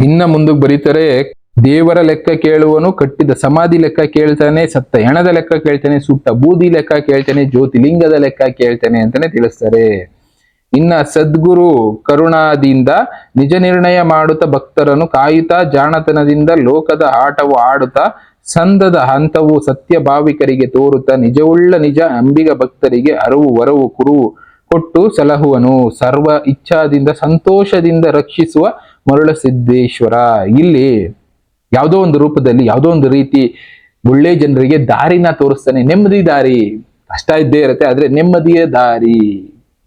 ಇನ್ನ ಮುಂದಕ್ಕೆ ಬರೀತಾರೆ, ದೇವರ ಲೆಕ್ಕ ಕೇಳುವನು, ಕಟ್ಟಿದ ಸಮಾಧಿ ಲೆಕ್ಕ ಕೇಳ್ತಾನೆ, ಸತ್ತ ಹೆಣದ ಲೆಕ್ಕ ಕೇಳ್ತಾನೆ, ಸುಟ್ಟ ಬೂದಿ ಲೆಕ್ಕ ಕೇಳ್ತಾನೆ, ಜ್ಯೋತಿಲಿಂಗದ ಲೆಕ್ಕ ಕೇಳ್ತಾನೆ ಅಂತಾನೆ ತಿಳಿಸ್ತಾರೆ. ಇನ್ನ ಸದ್ಗುರು ಕರುಣಾದಿಂದ ನಿಜ ನಿರ್ಣಯ ಮಾಡುತ್ತಾ ಭಕ್ತರನ್ನು ಕಾಯುತ್ತಾ, ಜಾಣತನದಿಂದ ಲೋಕದ ಆಟವು ಆಡುತ್ತಾ, ಸಂದದ ಹಂತವು ಸತ್ಯ ಭಾವಿಕರಿಗೆ ತೋರುತ್ತಾ, ನಿಜವುಳ್ಳ ನಿಜ ಅಂಬಿಗ ಭಕ್ತರಿಗೆ ಅರಿವು ವರವು ಕುರುವು ಕೊಟ್ಟು ಸಲಹುವನು, ಸರ್ವ ಇಚ್ಛಾದಿಂದ ಸಂತೋಷದಿಂದ ರಕ್ಷಿಸುವ ಮರುಳ ಸಿದ್ದೇಶ್ವರ. ಇಲ್ಲಿ ಯಾವುದೋ ಒಂದು ರೂಪದಲ್ಲಿ ಯಾವುದೋ ಒಂದು ರೀತಿ ಒಳ್ಳೆ ಜನರಿಗೆ ದಾರಿನ ತೋರಿಸ್ತಾನೆ. ನೆಮ್ಮದಿ ದಾರಿ, ಕಷ್ಟ ಇದ್ದೇ ಇರುತ್ತೆ, ಆದ್ರೆ ನೆಮ್ಮದಿಯ ದಾರಿ,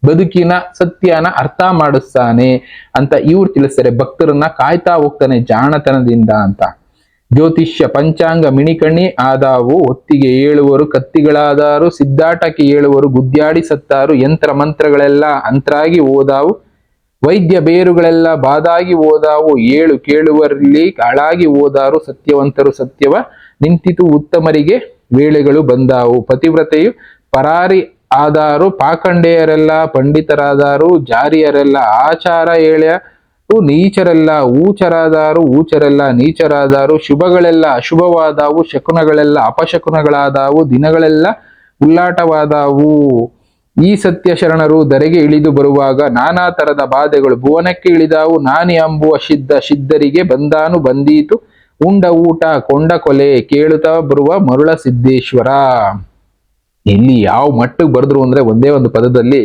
ಬದುಕಿನ ಸತ್ಯನ ಅರ್ಥ ಮಾಡಿಸ್ತಾನೆ ಅಂತ ಇವ್ರು ತಿಳಿಸ್ತಾರೆ. ಭಕ್ತರನ್ನ ಕಾಯ್ತಾ ಹೋಗ್ತಾನೆ ಜಾಣತನದಿಂದ ಅಂತ. ಜ್ಯೋತಿಷ್ಯ ಪಂಚಾಂಗ ಮಿಣಿಕಣ್ಣಿ ಆದಾವು, ಹೊತ್ತಿಗೆ ಏಳುವರು ಕತ್ತಿಗಳಾದಾರು, ಸಿದ್ಧಾಟಕ್ಕೆ ಏಳುವರು ಗುದ್ಯಾಡಿ ಸತ್ತಾರು, ಯಂತ್ರ ಮಂತ್ರಗಳೆಲ್ಲ ಅಂತ್ರಾಗಿ ಓದಾವು, ವೈದ್ಯ ಬೇರುಗಳೆಲ್ಲ ಬಾದಾಗಿ ಓದಾವು, ಏಳು ಕೇಳುವರಲ್ಲಿ ಕಾಳಾಗಿ ಓದಾರು, ಸತ್ಯವಂತರು ಸತ್ಯವ ನಿಂತಿತು, ಉತ್ತಮರಿಗೆ ವೇಳೆಗಳು ಬಂದಾವು, ಪತಿವ್ರತೆಯು ಪರಾರಿ ಆದಾರು, ಪಾಖಂಡೆಯರೆಲ್ಲ ಪಂಡಿತರಾದಾರು, ಜಾರಿಯರೆಲ್ಲ ಆಚಾರ ಏಳ್ಯಾರು, ನೀಚರೆಲ್ಲ ಊಚರಾದಾರು, ಊಚರೆಲ್ಲ ನೀಚರಾದಾರು, ಶುಭಗಳೆಲ್ಲ ಅಶುಭವಾದವು, ಶಕುನಗಳೆಲ್ಲ ಅಪಶಕುನಗಳಾದವು, ದಿನಗಳೆಲ್ಲ ಉಲ್ಲಾಟವಾದವು. ಈ ಸತ್ಯ ಶರಣರು ಧರೆಗೆ ಇಳಿದು ಬರುವಾಗ ನಾನಾ ತರದ ಬಾಧೆಗಳು ಭುವನಕ್ಕೆ ಇಳಿದಾವು, ನಾನಿ ಅಂಬುವ ಸಿದ್ಧರಿಗೆ ಬಂದಾನು ಬಂದೀತು, ಉಂಡ ಊಟ ಕೊಂಡ ಕೊಲೆ ಕೇಳುತ್ತಾ ಬರುವ ಮರುಳ ಸಿದ್ದೇಶ್ವರ. ಇಲ್ಲಿ ಯಾವ ಮಟ್ಟಕ್ಕೆ ಬರೆದ್ರು ಅಂದ್ರೆ ಒಂದೇ ಒಂದು ಪದದಲ್ಲಿ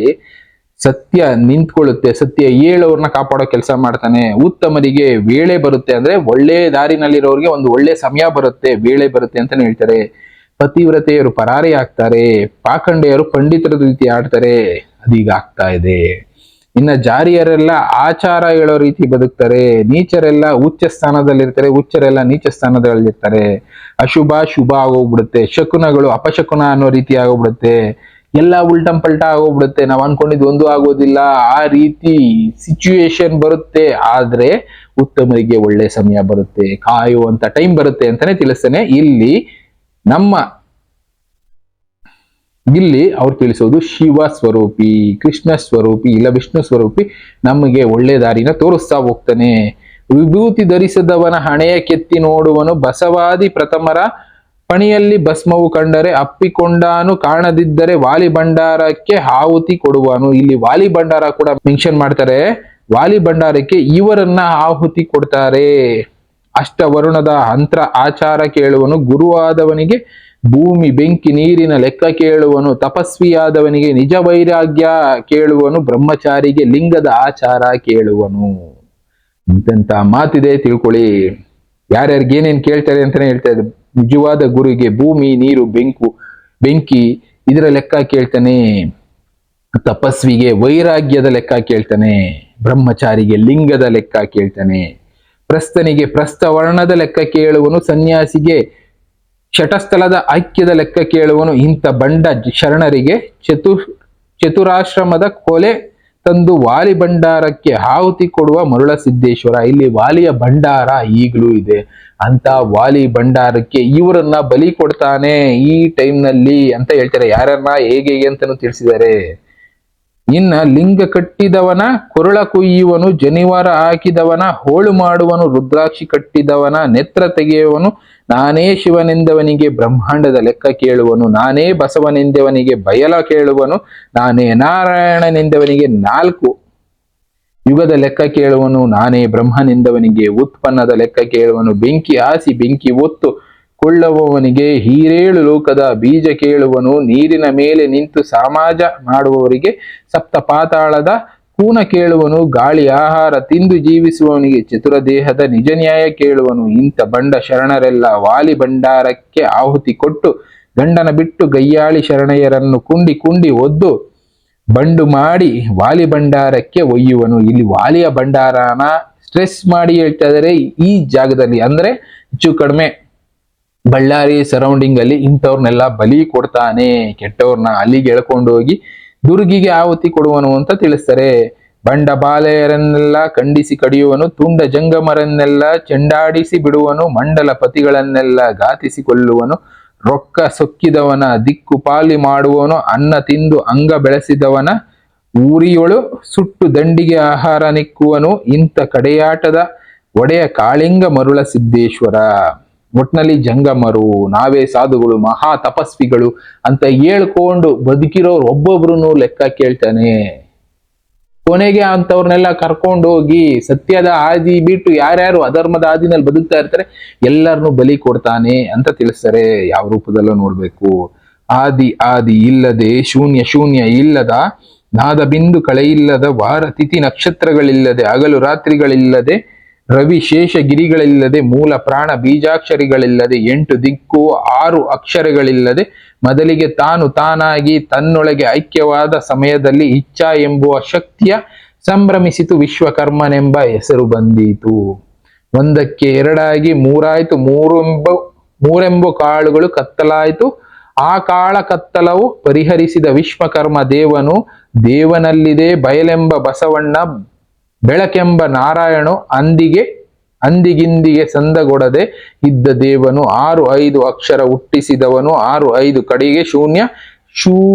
ಸತ್ಯ ನಿಂತ್ಕೊಳ್ಳುತ್ತೆ, ಸತ್ಯ ಏಳವ್ರನ್ನ ಕಾಪಾಡೋ ಕೆಲಸ ಮಾಡ್ತಾನೆ, ಉತ್ತಮರಿಗೆ ವೇಳೆ ಬರುತ್ತೆ ಅಂದ್ರೆ ಒಳ್ಳೆ ದಾರಿನಲ್ಲಿರೋರಿಗೆ ಒಂದು ಒಳ್ಳೆ ಸಮಯ ಬರುತ್ತೆ, ವೇಳೆ ಬರುತ್ತೆ ಅಂತಾನೆ ಹೇಳ್ತಾರೆ. ಪತಿವ್ರತೆಯರು ಪರಾರಿ ಆಗ್ತಾರೆ, ಪಾಖಂಡೆಯರು ಪಂಡಿತರ ರೀತಿ ಆಡ್ತಾರೆ, ಅದೀಗ ಆಗ್ತಾ ಇದೆ. ಇನ್ನ ಜಾರಿಯರೆಲ್ಲ ಆಚಾರ ಹೇಳೋ ರೀತಿ ಬದುಕ್ತಾರೆ, ನೀಚರೆಲ್ಲ ಉಚ್ಚ ಸ್ಥಾನದಲ್ಲಿರ್ತಾರೆ, ಉಚ್ಚರೆಲ್ಲ ನೀಚ ಸ್ಥಾನದಲ್ಲಿರ್ತಾರೆ, ಅಶುಭ ಶುಭ ಆಗೋಗ್ಬಿಡುತ್ತೆ, ಶಕುನಗಳು ಅಪಶಕುನ ಅನ್ನೋ ರೀತಿ ಆಗೋಗ್ಬಿಡುತ್ತೆ, ಎಲ್ಲ ಉಲ್ಟಂ ಪಲ್ಟ ಆಗೋಗ್ಬಿಡುತ್ತೆ, ನಾವ್ ಅನ್ಕೊಂಡಿದ್ ಒಂದು ಆಗೋದಿಲ್ಲ, ಆ ರೀತಿ ಸಿಚುಯೇಷನ್ ಬರುತ್ತೆ. ಆದ್ರೆ ಉತ್ತಮರಿಗೆ ಒಳ್ಳೆ ಸಮಯ ಬರುತ್ತೆ, ಕಾಯುವಂತ ಟೈಮ್ ಬರುತ್ತೆ ಅಂತಾನೆ ತಿಳಿಸ್ತೇನೆ. ಇಲ್ಲಿ ಅವ್ರು ತಿಳಿಸೋದು ಶಿವ ಸ್ವರೂಪಿ, ಕೃಷ್ಣ ಸ್ವರೂಪಿ, ಇಲ್ಲ ವಿಷ್ಣು ಸ್ವರೂಪಿ ನಮಗೆ ಒಳ್ಳೆ ದಾರಿನ ತೋರಿಸ್ತಾ ಹೋಗ್ತಾನೆ. ವಿಭೂತಿ ಧರಿಸದವನ ಹಣೆಯ ಕೆತ್ತಿ ನೋಡುವನು, ಬಸವಾದಿ ಪ್ರಥಮರ ಪಣಿಯಲ್ಲಿ ಭಸ್ಮವು ಕಂಡರೆ ಅಪ್ಪಿಕೊಂಡಾನು, ಕಾಣದಿದ್ದರೆ ವಾಲಿ ಭಂಡಾರಕ್ಕೆ ಆಹುತಿ ಕೊಡುವನು. ಇಲ್ಲಿ ವಾಲಿ ಭಂಡಾರ ಕೂಡ ಮೆನ್ಷನ್ ಮಾಡ್ತಾರೆ. ವಾಲಿ ಭಂಡಾರಕ್ಕೆ ಇವರನ್ನ ಆಹುತಿ ಕೊಡ್ತಾರೆ. ಅಷ್ಟವರುಣದ ಅಂತ್ರ ಆಚಾರ ಕೇಳುವನು, ಗುರುವಾದವನಿಗೆ ಭೂಮಿ ಬೆಂಕಿ ನೀರಿನ ಲೆಕ್ಕ ಕೇಳುವನು, ತಪಸ್ವಿಯಾದವನಿಗೆ ನಿಜ ವೈರಾಗ್ಯ ಕೇಳುವನು, ಬ್ರಹ್ಮಚಾರಿಗೆ ಲಿಂಗದ ಆಚಾರ ಕೇಳುವನು. ಇಂತ ಮಾತಿದೆ, ತಿಳ್ಕೊಳ್ಳಿ. ಯಾರ್ಯಾರಿಗೆ ಏನೇನ್ ಕೇಳ್ತಾರೆ ಅಂತಾನೆ ಹೇಳ್ತಾ ಇದ್ದಾರೆ. ನಿಜವಾದ ಗುರುಗೆ ಭೂಮಿ ನೀರು ಬೆಂಕಿ ಇದರ ಲೆಕ್ಕ ಕೇಳ್ತಾನೆ, ತಪಸ್ವಿಗೆ ವೈರಾಗ್ಯದ ಲೆಕ್ಕ ಕೇಳ್ತಾನೆ, ಬ್ರಹ್ಮಚಾರಿಗೆ ಲಿಂಗದ ಲೆಕ್ಕ ಕೇಳ್ತಾನೆ, ಪ್ರಸ್ಥನಿಗೆ ಪ್ರಸ್ಥವರ್ಣದ ಲೆಕ್ಕ ಕೇಳುವನು, ಸನ್ಯಾಸಿಗೆ ಶಟಸ್ಥಲದ ಐಕ್ಯದ ಲೆಕ್ಕ ಕೇಳುವನು. ಇಂಥ ಬಂಡ ಶರಣರಿಗೆ ಚತುರಾಶ್ರಮದ ಕೊಲೆ ತಂದು ವಾಲಿ ಭಂಡಾರಕ್ಕೆ ಆಹುತಿ ಕೊಡುವ ಮರುಳ ಸಿದ್ದೇಶ್ವರ. ಇಲ್ಲಿ ವಾಲಿಯ ಭಂಡಾರ ಈಗಲೂ ಇದೆ, ಅಂತ ವಾಲಿ ಭಂಡಾರಕ್ಕೆ ಇವರನ್ನ ಬಲಿ ಕೊಡ್ತಾನೆ ಈ ಟೈಮ್ನಲ್ಲಿ ಅಂತ ಹೇಳ್ತಾರೆ. ಯಾರನ್ನ ಹೇಗೆ ಅಂತಾನು ತಿಳಿಸಿದ್ದಾರೆ. ಇನ್ನ ಲಿಂಗ ಕಟ್ಟಿದವನ ಕೊರಳ ಕುಯ್ಯುವನು, ಜನಿವಾರ ಹಾಕಿದವನ ಹೋಳು ಮಾಡುವನು, ರುದ್ರಾಕ್ಷಿ ಕಟ್ಟಿದವನ ನೆತ್ರ ತೆಗೆಯುವನು, ನಾನೇ ಶಿವನೆಂದವನಿಗೆ ಬ್ರಹ್ಮಾಂಡದ ಲೆಕ್ಕ ಕೇಳುವನು, ನಾನೇ ಬಸವನೆಂದವನಿಗೆ ಬಯಲ ಕೇಳುವನು, ನಾನೇ ನಾರಾಯಣನೆಂದವನಿಗೆ 4 ಯುಗದ ಲೆಕ್ಕ ಕೇಳುವನು, ನಾನೇ ಬ್ರಹ್ಮನೆಂದವನಿಗೆ ಉತ್ಪನ್ನದ ಲೆಕ್ಕ ಕೇಳುವನು, ಬೆಂಕಿ ಹಾಸಿ ಬೆಂಕಿ ಒತ್ತು ಕೊಳ್ಳುವವನಿಗೆ ಹೀರೇಳು ಲೋಕದ ಬೀಜ ಕೇಳುವನು, ನೀರಿನ ಮೇಲೆ ನಿಂತು ಸಮಾಜ ಮಾಡುವವರಿಗೆ ಸಪ್ತ ಪಾತಾಳದ ಕೂನ ಕೇಳುವನು, ಗಾಳಿ ಆಹಾರ ತಿಂದು ಜೀವಿಸುವವನಿಗೆ ಚತುರ ದೇಹದ ನಿಜ ನ್ಯಾಯ ಕೇಳುವನು. ಇಂಥ ಬಂಡ ಶರಣರೆಲ್ಲ ವಾಲಿ ಭಂಡಾರಕ್ಕೆ ಆಹುತಿ ಕೊಟ್ಟು ಗಂಡನ ಬಿಟ್ಟು ಗಯ್ಯಾಳಿ ಶರಣೆಯರನ್ನು ಕುಂಡಿ ಒದ್ದು ಬಂಡು ಮಾಡಿ ವಾಲಿ ಭಂಡಾರಕ್ಕೆ ಒಯ್ಯುವನು. ಇಲ್ಲಿ ವಾಲಿಯ ಭಂಡಾರನ ಸ್ಟ್ರೆಸ್ ಮಾಡಿ ಹೇಳ್ತಾ ಇದ್ದಾರೆ ಈ ಜಾಗದಲ್ಲಿ. ಅಂದ್ರೆ ಹೆಚ್ಚು ಕಡಿಮೆ ಬಳ್ಳಾರಿ ಸರೌಂಡಿಂಗ್ ಅಲ್ಲಿ ಇಂಥವ್ರನ್ನೆಲ್ಲ ಬಲಿ ಕೊಡ್ತಾನೆ, ಕೆಟ್ಟವ್ರನ್ನ ಅಲ್ಲಿಗೆ ಎಳ್ಕೊಂಡು ಹೋಗಿ ದುರ್ಗಿಗೆ ಆಹುತಿ ಕೊಡುವನು ಅಂತ ತಿಳಿಸ್ತಾರೆ. ಬಂಡ ಬಾಲೆಯರನ್ನೆಲ್ಲ ಖಂಡಿಸಿ ಕಡಿಯುವನು, ತುಂಡ ಜಂಗಮರನ್ನೆಲ್ಲ ಚೆಂಡಾಡಿಸಿ ಬಿಡುವನು, ಮಂಡಲ ಪತಿಗಳನ್ನೆಲ್ಲ ಘಾತಿಸಿಕೊಳ್ಳುವನು, ರೊಕ್ಕ ಸೊಕ್ಕಿದವನ ದಿಕ್ಕು ಪಾಲಿ ಮಾಡುವನು, ಅನ್ನ ತಿಂದು ಅಂಗ ಬೆಳೆಸಿದವನ ಊರಿಯೊಳು ಸುಟ್ಟು ದಂಡಿಗೆ ಆಹಾರ ನಿಕ್ಕುವನು. ಇಂಥ ಕಡೆಯಾಟದ ಒಡೆಯ ಕಾಳಿಂಗ ಮರುಳ ಸಿದ್ದೇಶ್ವರ. ಒಟ್ನಲ್ಲಿ ಜಂಗಮರು, ನಾವೇ ಸಾಧುಗಳು, ಮಹಾ ತಪಸ್ವಿಗಳು ಅಂತ ಹೇಳ್ಕೊಂಡು ಬದುಕಿರೋರು ಒಬ್ಬೊಬ್ರು ಲೆಕ್ಕ ಕೇಳ್ತಾನೆ. ಕೊನೆಗೆ ಅಂತವ್ರನ್ನೆಲ್ಲ ಕರ್ಕೊಂಡು ಹೋಗಿ ಸತ್ಯದ ಹಾದಿ ಬಿಟ್ಟು ಯಾರ್ಯಾರು ಅಧರ್ಮದ ಹಾದಿನಲ್ಲಿ ಬದುಕ್ತಾ ಇರ್ತಾರೆ ಎಲ್ಲರನ್ನು ಬಲಿ ಕೊಡ್ತಾನೆ ಅಂತ ತಿಳಿಸ್ತಾರೆ. ಯಾವ ರೂಪದಲ್ಲೂ ನೋಡ್ಬೇಕು. ಆದಿ ಇಲ್ಲದೆ, ಶೂನ್ಯ ಶೂನ್ಯ ಇಲ್ಲದ, ನಾದ ಬಿಂದು ಕಳೆಯಿಲ್ಲದ, ವಾರ ತಿಥಿ ನಕ್ಷತ್ರಗಳಿಲ್ಲದೆ, ಹಗಲು ರಾತ್ರಿಗಳಿಲ್ಲದೆ, ರವಿ ಶೇಷ ಗಿರಿಗಳಿಲ್ಲದೆ, ಮೂಲ ಪ್ರಾಣ ಬೀಜಾಕ್ಷರಿಗಳಿಲ್ಲದೆ, 8 ದಿಕ್ಕು 6 ಅಕ್ಷರಗಳಿಲ್ಲದೆ, ಮೊದಲಿಗೆ ತಾನು ತಾನಾಗಿ ತನ್ನೊಳಗೆ ಐಕ್ಯವಾದ ಸಮಯದಲ್ಲಿ ಇಚ್ಛಾ ಎಂಬುವ ಶಕ್ತಿಯ ಸಂಭ್ರಮಿಸಿತು, ವಿಶ್ವಕರ್ಮನೆಂಬ ಹೆಸರು ಬಂದೀತು. ಒಂದಕ್ಕೆ ಎರಡಾಗಿ ಮೂರಾಯ್ತು, ಮೂರೆಂಬ ಕಾಳುಗಳು ಕತ್ತಲಾಯಿತು. ಆ ಕಾಳ ಕತ್ತಲವು ಪರಿಹರಿಸಿದ ವಿಶ್ವಕರ್ಮ ದೇವನು. ದೇವನಲ್ಲಿದೆ ಬಯಲೆಂಬ ಬಸವಣ್ಣ, ಬೆಳಕೆಂಬ ನಾರಾಯಣು, ಅಂದಿಗಿಂದಿಗೆ ಸಂದಗೊಡದೆ ಇದ್ದ ದೇವನು. 6 ಅಕ್ಷರ ಹುಟ್ಟಿಸಿದವನು, 6 ಕಡೆಗೆ ಶೂನ್ಯ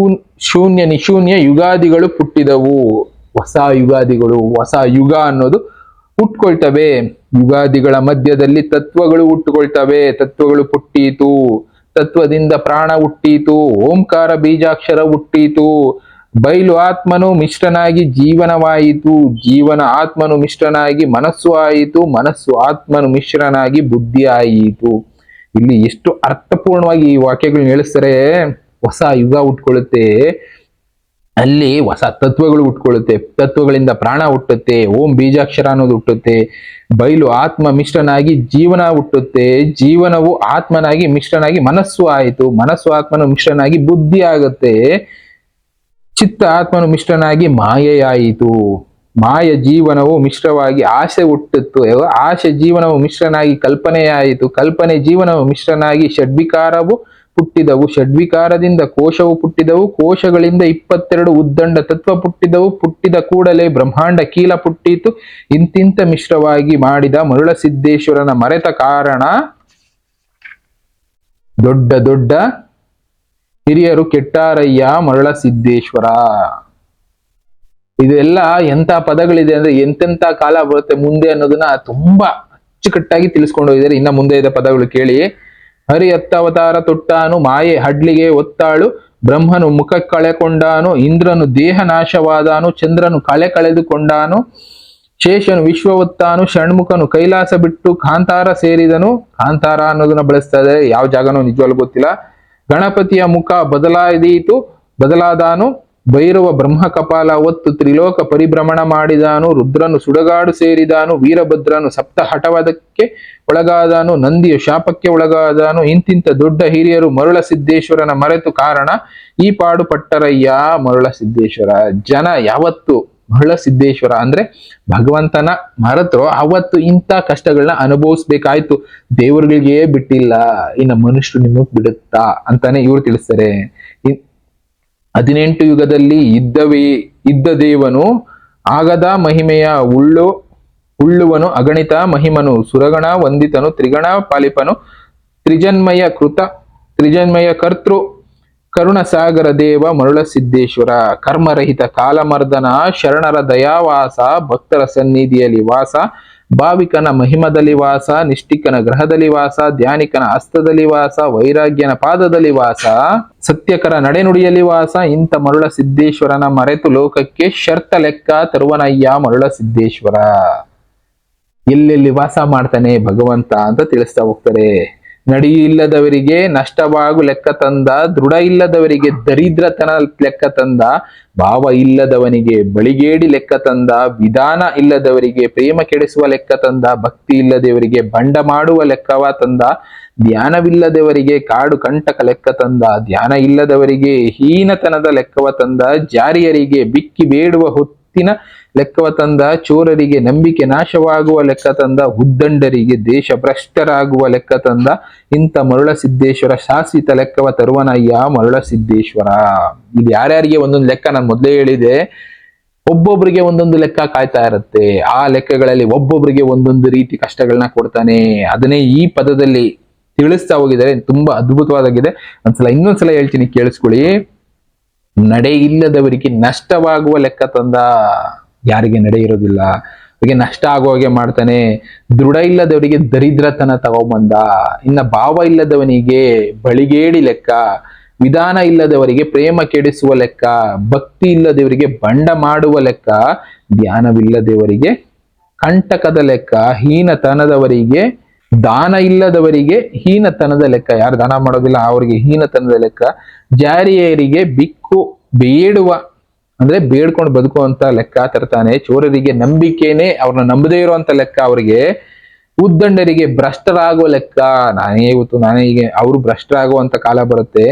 ನಿಶೂನ್ಯ ಯುಗಾದಿಗಳು ಹುಟ್ಟಿದವು. ಹೊಸ ಯುಗಾದಿಗಳು, ಹೊಸ ಯುಗ ಅನ್ನೋದು ಹುಟ್ಕೊಳ್ತವೆ. ಯುಗಾದಿಗಳ ಮಧ್ಯದಲ್ಲಿ ತತ್ವಗಳು ಹುಟ್ಟುಕೊಳ್ತವೆ. ತತ್ವಗಳು ಹುಟ್ಟೀತು, ತತ್ವದಿಂದ ಪ್ರಾಣ ಹುಟ್ಟೀತು, ಓಂಕಾರ ಬೀಜಾಕ್ಷರ ಹುಟ್ಟೀತು. ಬಯಲು ಆತ್ಮನು ಮಿಶ್ರನಾಗಿ ಜೀವನವಾಯಿತು, ಜೀವನ ಆತ್ಮನು ಮಿಶ್ರನಾಗಿ ಮನಸ್ಸು ಆಯಿತು, ಮನಸ್ಸು ಆತ್ಮನು ಮಿಶ್ರನಾಗಿ ಬುದ್ಧಿ ಆಯಿತು. ಇಲ್ಲಿ ಎಷ್ಟು ಅರ್ಥಪೂರ್ಣವಾಗಿ ಈ ವಾಕ್ಯಗಳನ್ನ ಹೇಳಿಸ್ತಾರೆ. ಹೊಸ ಯುಗ ಹುಟ್ಕೊಳ್ಳುತ್ತೆ, ಅಲ್ಲಿ ಹೊಸ ತತ್ವಗಳು ಹುಟ್ಕೊಳ್ಳುತ್ತೆ, ತತ್ವಗಳಿಂದ ಪ್ರಾಣ ಹುಟ್ಟುತ್ತೆ, ಓಂ ಬೀಜಾಕ್ಷರ ಅನ್ನೋದು ಹುಟ್ಟುತ್ತೆ. ಬಯಲು ಆತ್ಮ ಮಿಶ್ರನಾಗಿ ಜೀವನ ಹುಟ್ಟುತ್ತೆ, ಜೀವನವು ಆತ್ಮನಾಗಿ ಮಿಶ್ರನಾಗಿ ಮನಸ್ಸು ಆಯಿತು, ಮನಸ್ಸು ಆತ್ಮನು ಮಿಶ್ರನಾಗಿ ಬುದ್ಧಿ ಆಗುತ್ತೆ, ಚಿತ್ತ ಆತ್ಮನು ಮಿಶ್ರನಾಗಿ ಮಾಯೆಯಾಯಿತು. ಮಾಯ ಜೀವನವು ಮಿಶ್ರವಾಗಿ ಆಸೆ ಹುಟ್ಟಿತ್ತು, ಆಸೆ ಜೀವನವು ಮಿಶ್ರನಾಗಿ ಕಲ್ಪನೆಯಾಯಿತು, ಕಲ್ಪನೆ ಜೀವನವು ಮಿಶ್ರನಾಗಿ ಷಡ್ವಿಕಾರವು ಹುಟ್ಟಿದವು, ಷಡ್ವಿಕಾರದಿಂದ ಕೋಶವು ಹುಟ್ಟಿದವು, ಕೋಶಗಳಿಂದ 22 ಉದ್ದಂಡ ತತ್ವ ಹುಟ್ಟಿದವು, ಹುಟ್ಟಿದ ಕೂಡಲೇ ಬ್ರಹ್ಮಾಂಡ ಕೀಲ ಹುಟ್ಟಿತು. ಇಂತಿಂತ ಮಿಶ್ರವಾಗಿ ಮಾಡಿದ ಮರುಳಸಿದ್ದೇಶ್ವರನ ಮರೆತ ಕಾರಣ ದೊಡ್ಡ ದೊಡ್ಡ ಹಿರಿಯರು ಕೆಟ್ಟಾರಯ್ಯ ಮರುಳಸಿದ್ದೇಶ್ವರ. ಇದೆಲ್ಲ ಎಂತ ಪದಗಳಿದೆ ಅಂದ್ರೆ ಎಂತೆಂತ ಕಾಲ ಬರುತ್ತೆ ಮುಂದೆ ಅನ್ನೋದನ್ನ ತುಂಬಾ ಅಚ್ಚುಕಟ್ಟಾಗಿ ತಿಳಿಸ್ಕೊಂಡು ಹೋಗಿದ್ದಾರೆ. ಇನ್ನ ಮುಂದೆ ಇದ್ದ ಪದಗಳು ಕೇಳಿ. ಹರಿ ಹತ್ತವತಾರ ತೊಟ್ಟಾನು, ಮಾಯೆ ಹಡ್ಲಿಗೆ ಒತ್ತಾಳು, ಬ್ರಹ್ಮನು ಮುಖ ಕಳೆಕೊಂಡಾನು, ಇಂದ್ರನು ದೇಹ ನಾಶವಾದಾನು, ಚಂದ್ರನು ಕಳೆದುಕೊಂಡಾನು, ಶೇಷನು ವಿಶ್ವ ಹೊತ್ತಾನು, ಷಣ್ಮುಖನು ಕೈಲಾಸ ಬಿಟ್ಟು ಕಾಂತಾರ ಸೇರಿದನು. ಕಾಂತಾರ ಅನ್ನೋದನ್ನ ಬಳಸ್ತಾ ಇದ್ದಾರೆ, ಯಾವ ಜಾಗನೋ ನಿಜವಾಗ್ಲೂ ಗೊತ್ತಿಲ್ಲ. ಗಣಪತಿಯ ಮುಖ ಬದಲಾದಾನು, ಭೈರವ ಬ್ರಹ್ಮ ಕಪಾಲ ಹೊತ್ತು ತ್ರಿಲೋಕ ಪರಿಭ್ರಮಣ ಮಾಡಿದಾನು, ರುದ್ರನು ಸುಡಗಾಡು ಸೇರಿದಾನು, ವೀರಭದ್ರನು ಸಪ್ತ ಹಠವಾದಕ್ಕೆ ಒಳಗಾದಾನು, ನಂದಿಯ ಶಾಪಕ್ಕೆ ಒಳಗಾದಾನು. ಇಂತಿಂತ ದೊಡ್ಡ ಹಿರಿಯರು ಮರುಳ ಸಿದ್ದೇಶ್ವರನ ಮರೆತು ಕಾರಣ ಈ ಪಾಡು ಪಟ್ಟರಯ್ಯ ಮರುಳ ಸಿದ್ದೇಶ್ವರ. ಜನ ಯಾವತ್ತು ಮರುಳ ಸಿದ್ದೇಶ್ವರ ಅಂದ್ರೆ ಭಗವಂತನ ಮರೆತರು ಅವತ್ತು ಇಂಥ ಕಷ್ಟಗಳನ್ನ ಅನುಭವಿಸ್ಬೇಕಾಯ್ತು. ದೇವರುಗಳಿಗೆ ಬಿಟ್ಟಿಲ್ಲ, ಇನ್ನು ಮನುಷ್ಯರು ನಿಮಗ್ ಬಿಡುತ್ತಾ ಅಂತಾನೆ ಇವ್ರು ತಿಳಿಸ್ತಾರೆ. 18 ಯುಗದಲ್ಲಿ ಇದ್ದ ದೇವನು, ಆಗದ ಮಹಿಮೆಯ ಉಳ್ಳುವನು, ಅಗಣಿತ ಮಹಿಮನು, ಸುರಗಣ ವಂದಿತನು, ತ್ರಿಗಣ ಪಾಲಿಪನು, ತ್ರಿಜನ್ಮಯ ಕರ್ತೃ ಕರುಣಸಾಗರ ದೇವ ಮರುಳ ಸಿದ್ದೇಶ್ವರ. ಕರ್ಮರಹಿತ ಕಾಲಮರ್ದನ, ಶರಣರ ದಯಾವಾಸ, ಭಕ್ತರ ಸನ್ನಿಧಿಯಲ್ಲಿ ವಾಸ, ಭಾವಿಕನ ಮಹಿಮದಲ್ಲಿ ವಾಸ, ನಿಷ್ಠಿಕನ ಗ್ರಹದಲ್ಲಿ ವಾಸ, ಧ್ಯಾನಿಕನ ಹಸ್ತದಲ್ಲಿ ವಾಸ, ವೈರಾಗ್ಯನ ಪಾದದಲ್ಲಿ ವಾಸ, ಸತ್ಯಕರ ನಡೆನುಡಿಯಲ್ಲಿ ವಾಸ. ಇಂಥ ಮರುಳ ಸಿದ್ದೇಶ್ವರನ ಮರೆತು ಲೋಕಕ್ಕೆ ಶರ್ತ ಲೆಕ್ಕ ತರುವನಯ್ಯ ಮರುಳ ಸಿದ್ದೇಶ್ವರ. ಎಲ್ಲೆಲ್ಲಿ ವಾಸ ಮಾಡ್ತಾನೆ ಭಗವಂತ ಅಂತ ತಿಳಿಸ್ತಾ ಹೋಗ್ತಾರೆ. ನಡಿ ಇಲ್ಲದವರಿಗೆ ನಷ್ಟವಾಗು ಲೆಕ್ಕ ತಂದ, ದೃಢ ಇಲ್ಲದವರಿಗೆ ದರಿದ್ರತನ ಲೆಕ್ಕ ತಂದ, ಭಾವ ಇಲ್ಲದವನಿಗೆ ಬಳಿಗೇಡಿ ಲೆಕ್ಕ ತಂದ, ವಿಧಾನ ಇಲ್ಲದವರಿಗೆ ಪ್ರೇಮ ಕೆಡಿಸುವ ಲೆಕ್ಕ ತಂದ, ಭಕ್ತಿ ಇಲ್ಲದವರಿಗೆ ಬಂಡ ಮಾಡುವ ಲೆಕ್ಕವ ತಂದ, ಧ್ಯಾನವಿಲ್ಲದವರಿಗೆ ಕಾಡು ಕಂಟಕ ಲೆಕ್ಕ ತಂದ, ಧ್ಯಾನ ಇಲ್ಲದವರಿಗೆ ಹೀನತನದ ಲೆಕ್ಕವ ತಂದ, ಜಾರಿಯರಿಗೆ ಬಿಕ್ಕಿ ಬೇಡುವ ಹೊತ್ತಿನ ಲೆಕ್ಕವ ತಂದ, ಚೋರರಿಗೆ ನಂಬಿಕೆ ನಾಶವಾಗುವ ಲೆಕ್ಕ ತಂದ, ಉದ್ದಂಡರಿಗೆ ದೇಶ ಭ್ರಷ್ಟರಾಗುವ ಲೆಕ್ಕ ತಂದ. ಇಂಥ ಮರುಳ ಸಿದ್ದೇಶ್ವರ ಶಾಶ್ವತ ಲೆಕ್ಕವ ತರುವನಯ್ಯ ಮರುಳ ಸಿದ್ದೇಶ್ವರ. ಇಲ್ಲಿ ಯಾರ್ಯಾರಿಗೆ ಒಂದೊಂದು ಲೆಕ್ಕ ನಾನು ಮೊದಲೇ ಹೇಳಿದೆ, ಒಬ್ಬೊಬ್ರಿಗೆ ಒಂದೊಂದು ಲೆಕ್ಕ ಕಾಯ್ತಾ ಇರುತ್ತೆ. ಆ ಲೆಕ್ಕಗಳಲ್ಲಿ ಒಬ್ಬೊಬ್ರಿಗೆ ಒಂದೊಂದು ರೀತಿ ಕಷ್ಟಗಳನ್ನ ಕೊಡ್ತಾನೆ. ಅದನ್ನೇ ಈ ಪದದಲ್ಲಿ ತಿಳಿಸ್ತಾ ಹೋಗಿದ್ದಾರೆ. ತುಂಬಾ ಅದ್ಭುತವಾಗಿದೆ. ಇನ್ನೊಂದ್ಸಲ ಹೇಳ್ತೀನಿ, ಕೇಳಿಸ್ಕೊಳ್ಳಿ. ನಡೆ ಇಲ್ಲದವರಿಗೆ ನಷ್ಟವಾಗುವ ಲೆಕ್ಕ ತಂದ. ಯಾರಿಗೆ ನಡೆ ಇರೋದಿಲ್ಲ, ಅವರಿಗೆ ನಷ್ಟ ಆಗೋ ಹಾಗೆ ಮಾಡ್ತಾನೆ. ದೃಢ ಇಲ್ಲದವರಿಗೆ ದರಿದ್ರತನ ತಗೊಂಬಂದ. ಇನ್ನ ಭಾವ ಇಲ್ಲದವನಿಗೆ ಬಳಿಗೇಡಿ ಲೆಕ್ಕ, ವಿಧಾನ ಇಲ್ಲದವರಿಗೆ ಪ್ರೇಮ ಕೆಡಿಸುವ ಲೆಕ್ಕ, ಭಕ್ತಿ ಇಲ್ಲದವರಿಗೆ ಬಂಡ ಮಾಡುವ ಲೆಕ್ಕ, ಧ್ಯಾನವಿಲ್ಲದವರಿಗೆ ಕಂಟಕದ ಲೆಕ್ಕ, ಹೀನತನದವರಿಗೆ ದಾನ ಇಲ್ಲದವರಿಗೆ ಹೀನತನದ ಲೆಕ್ಕ, ಯಾರು ದಾನ ಮಾಡೋದಿಲ್ಲ ಅವರಿಗೆ ಹೀನತನದ ಲೆಕ್ಕ, ಜಾರಿಯರಿಗೆ ಬಿಕ್ಕು ಬೇಡುವ ಅಂದ್ರೆ ಬೇಡ್ಕೊಂಡು ಬದುಕುವಂತ ಲೆಕ್ಕ ತರ್ತಾನೆ. ಚೋರರಿಗೆ ನಂಬಿಕೆನೆ ಅವ್ರನ್ನ ನಂಬದೇ ಇರುವಂತ ಲೆಕ್ಕ ಅವರಿಗೆ, ಉದ್ದಂಡರಿಗೆ ಭ್ರಷ್ಟರಾಗುವ ಲೆಕ್ಕ, ನಾನೇ ಇವತ್ತು ನಾನೇ ಹೀಗೆ ಅವರು ಭ್ರಷ್ಟರಾಗುವಂತ ಕಾಲ ಬರುತ್ತೆ.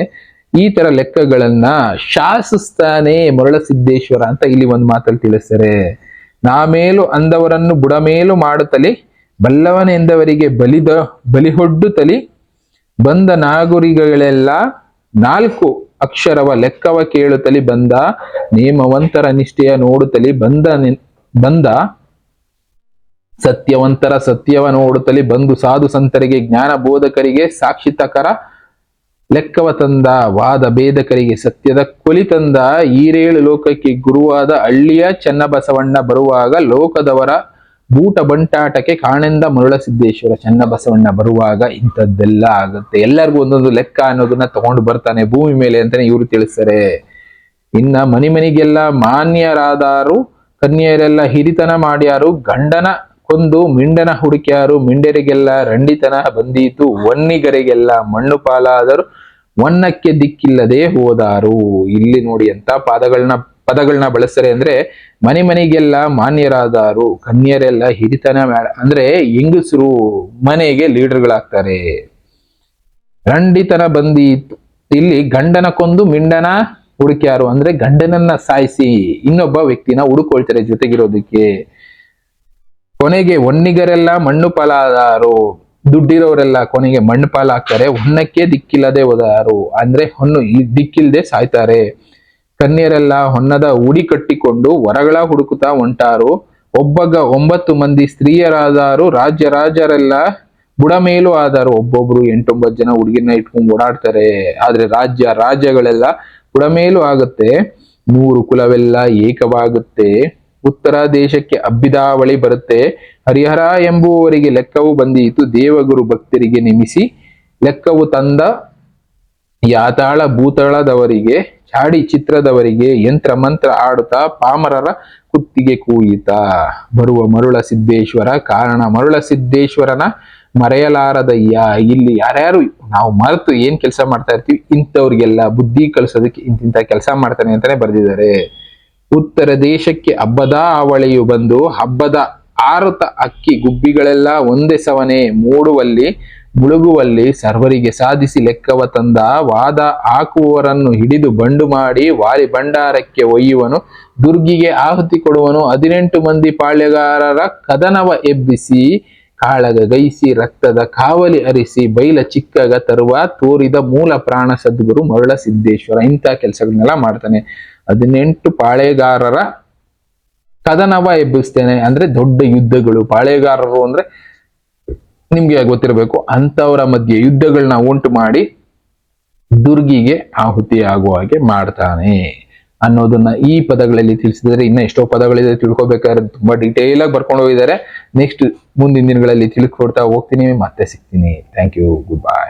ಈ ತರ ಲೆಕ್ಕಗಳನ್ನ ಶಾಸಿಸ್ತಾನೆ ಮರುಳಸಿದ್ದೇಶ್ವರ ಅಂತ ಇಲ್ಲಿ ಒಂದು ಮಾತಲ್ಲಿ ತಿಳಿಸ್ತಾರೆ. ನಾಮೇಲು ಅಂದವರನ್ನು ಬುಡಮೇಲು ಮಾಡುತ್ತಲಿ, ಬಲ್ಲವನೆಂದವರಿಗೆ ಬಲಿಹೊಡ್ಡುತ್ತಲಿ, ಬಂದ ನಾಗುರಿಗಳೆಲ್ಲ ನಾಲ್ಕು ಅಕ್ಷರವ ಲೆಕ್ಕವ ಕೇಳುತ್ತಲಿ, ಬಂದ ನೇಮವಂತರ ನಿಷ್ಠೆಯ ನೋಡುತ್ತಲಿ, ಬಂದ ಸತ್ಯವಂತರ ಸತ್ಯವ ನೋಡುತ್ತಲಿ, ಬಂದು ಸಾಧು ಸಂತರಿಗೆ ಜ್ಞಾನ ಬೋಧಕರಿಗೆ ಸಾಕ್ಷಿತಕರ ಲೆಕ್ಕವ ತಂದ, ವಾದ ಭೇದಕರಿಗೆ ಸತ್ಯದ ಕೊಲಿ ತಂದ, ಈರೇಳು ಲೋಕಕ್ಕೆ ಗುರುವಾದ ಹಳ್ಳಿಯ ಚನ್ನಬಸವಣ್ಣ ಬರುವಾಗ ಲೋಕದವರ ಬೂಟ ಬಂಟಾಟಕ್ಕೆ ಕಾಣೆಂದ ಮರುಳಸಿದ್ದೇಶ್ವರ. ಚನ್ನಬಸವಣ್ಣ ಬರುವಾಗ ಇಂಥದ್ದೆಲ್ಲ ಆಗುತ್ತೆ. ಎಲ್ಲರಿಗೂ ಒಂದೊಂದು ಲೆಕ್ಕ ಅನ್ನೋದನ್ನ ತಗೊಂಡು ಬರ್ತಾನೆ ಭೂಮಿ ಮೇಲೆ ಅಂತಾನೆ ಇವರು ತಿಳಿಸ್ತಾರೆ. ಇನ್ನ ಮನಿಗೆಲ್ಲ ಮಾನ್ಯರಾದಾರು, ಕನ್ಯರೆಲ್ಲ ಹಿರಿತನ ಮಾಡ್ಯಾರು, ಗಂಡನ ಕೊಂದು ಮಿಂಡನ ಹುಡುಕ್ಯಾರು, ಮಿಂಡರಿಗೆಲ್ಲ ರಂಡಿತನ ಬಂದೀತು, ಒನ್ನಿಗರಿಗೆಲ್ಲ ಮಣ್ಣು ಪಾಲಾದರು, ಒನ್ನಕ್ಕೆ ದಿಕ್ಕಿಲ್ಲದೆ ಹೋದಾರು. ಇಲ್ಲಿ ನೋಡಿ ಅಂತ ಪದಗಳನ್ನ ಬಳಸ್ತಾರೆ ಅಂದ್ರೆ ಮನೆಗೆಲ್ಲ ಮಾನ್ಯರಾದಾರು, ಕನ್ಯರೆಲ್ಲ ಹಿರಿತನ ಅಂದ್ರೆ ಹೆಂಗಸರು ಮನೆಗೆ ಲೀಡರ್ಗಳಾಗ್ತಾರೆ. ರಂಡಿತನ ಬಂದೀತು, ಇಲ್ಲಿ ಗಂಡನ ಕೊಂದು ಮಿಂಡನ ಹುಡುಕ್ಯಾರು ಅಂದ್ರೆ ಗಂಡನನ್ನ ಸಾಯಿಸಿ ಇನ್ನೊಬ್ಬ ವ್ಯಕ್ತಿನ ಹುಡುಕೊಳ್ತಾರೆ ಜೊತೆಗಿರೋದಕ್ಕೆ. ಕೊನೆಗೆ ಒನ್ನಿಗರೆಲ್ಲ ಮಣ್ಣು ಪಾಲಾದಾರು, ದುಡ್ಡಿರೋರೆಲ್ಲ ಕೊನೆಗೆ ಮಣ್ಣು ಪಾಲಾಗ್ತಾರೆ. ಹೊನ್ನಕ್ಕೆ ದಿಕ್ಕಿಲ್ಲದೆ ಹೋದಾರು ಅಂದ್ರೆ ಹೊನ್ನು ದಿಕ್ಕಿಲ್ಲದೆ ಸಾಯ್ತಾರೆ. ಕನ್ಯರೆಲ್ಲ ಹೊನ್ನದ ಉಡಿ ಕಟ್ಟಿಕೊಂಡು ವರಗಳ ಹುಡುಕುತ್ತಾ ಹೊಂಟಾರು. 9 ಮಂದಿ ಸ್ತ್ರೀಯರಾದಾರು, ರಾಜರೆಲ್ಲ ಬುಡಮೇಲು ಆದಾರು. ಒಬ್ಬೊಬ್ರು 8-9 ಜನ ಹುಡುಗಿನ ಇಟ್ಕೊಂಡು ಓಡಾಡ್ತಾರೆ. ಆದ್ರೆ ರಾಜ್ಯಗಳೆಲ್ಲ ಬುಡಮೇಲು ಆಗುತ್ತೆ. 100 ಕುಲವೆಲ್ಲ ಏಕವಾಗುತ್ತೆ. ಉತ್ತರ ದೇಶಕ್ಕೆ ಅಬ್ಬಿದಾವಳಿ ಬರುತ್ತೆ. ಹರಿಹರ ಎಂಬುವವರಿಗೆ ಲೆಕ್ಕವು ಬಂದೀತು, ದೇವಗುರು ಭಕ್ತರಿಗೆ ನೇಮಿಸಿ ಲೆಕ್ಕವು ತಂದ, ಯಾತಾಳ ಭೂತಳದವರಿಗೆ ಚಾಡಿ ಚಿತ್ರದವರಿಗೆ ಯಂತ್ರ ಮಂತ್ರ ಆಡುತ್ತಾ ಪಾಮರರ ಕುತ್ತಿಗೆ ಕೂಯಿತಾ. ಬರುವ ಮರುಳ ಸಿದ್ದೇಶ್ವರ ಕಾರಣ ಮರುಳ ಸಿದ್ದೇಶ್ವರನ ಮರೆಯಲಾರದಯ್ಯ. ಇಲ್ಲಿ ಯಾರ್ಯಾರು ನಾವು ಮರೆತು ಏನ್ ಕೆಲಸ ಮಾಡ್ತಾ ಇರ್ತೀವಿ ಇಂಥವ್ರಿಗೆಲ್ಲ ಬುದ್ಧಿ ಕಲಿಸೋದಕ್ಕೆ ಇಂತಿಂತ ಕೆಲಸ ಮಾಡ್ತಾನೆ ಅಂತಾನೆ ಬರೆದಿದ್ದಾರೆ. ಉತ್ತರ ದೇಶಕ್ಕೆ ಹಬ್ಬದ ಅವಳಿಯು ಬಂದು, ಹಬ್ಬದ ಆರುತ ಅಕ್ಕಿ ಗುಬ್ಬಿಗಳೆಲ್ಲ ಒಂದೇ ಸವನೆ ಮೂಡುವಲ್ಲಿ ಮುಳುಗುವಲ್ಲಿ, ಸರ್ವರಿಗೆ ಸಾಧಿಸಿ ಲೆಕ್ಕವ ತಂದ, ವಾದ ಹಾಕುವವರನ್ನು ಹಿಡಿದು ಬಂಡು ಮಾಡಿ ವಾರಿ ಭಂಡಾರಕ್ಕೆ ಒಯ್ಯುವನು, ದುರ್ಗಿಗೆ ಆಹುತಿ ಕೊಡುವನು. 18 ಮಂದಿ ಪಾಳ್ಯಗಾರರ ಕದನವ ಎಬ್ಬಿಸಿ, ಕಾಳಗ ಗೈಸಿ ರಕ್ತದ ಕಾವಲಿ ಅರಿಸಿ, ಬೈಲ ಚಿಕ್ಕಗ ತರುವ ತೋರಿದ ಮೂಲ ಪ್ರಾಣ ಸದ್ಗುರು ಮರುಳ ಸಿದ್ದೇಶ್ವರ. ಇಂಥ ಕೆಲಸಗಳನ್ನೆಲ್ಲ ಮಾಡ್ತಾನೆ. 18 ಪಾಳೆಗಾರರ ಕದನವ ಎಬ್ಬಿಸ್ತೇನೆ ಅಂದ್ರೆ ದೊಡ್ಡ ಯುದ್ಧಗಳು. ಪಾಳೆಗಾರರು ಅಂದ್ರೆ ನಿಮ್ಗೆ ಗೊತ್ತಿರಬೇಕು, ಅಂತವರ ಮಧ್ಯೆ ಯುದ್ಧಗಳನ್ನ ಉಂಟು ಮಾಡಿ ದುರ್ಗಿಗೆ ಆಹುತಿ ಆಗುವ ಹಾಗೆ ಮಾಡ್ತಾನೆ ಅನ್ನೋದನ್ನ ಈ ಪದಗಳಲ್ಲಿ ತಿಳಿಸಿದರೆ. ಇನ್ನ ಎಷ್ಟೋ ಪದಗಳಿದೆ, ತಿಳ್ಕೊಬೇಕಾದ್ರೆ ತುಂಬಾ ಡೀಟೇಲ್ ಆಗಿ ಬರ್ಕೊಂಡು ಹೋಗಿದ್ದಾರೆ. ನೆಕ್ಸ್ಟ್ ಮುಂದಿನ ದಿನಗಳಲ್ಲಿ ತಿಳ್ಕೊಡ್ತಾ ಹೋಗ್ತೀನಿ, ಮತ್ತೆ ಸಿಗ್ತೀನಿ. Thank you, good by.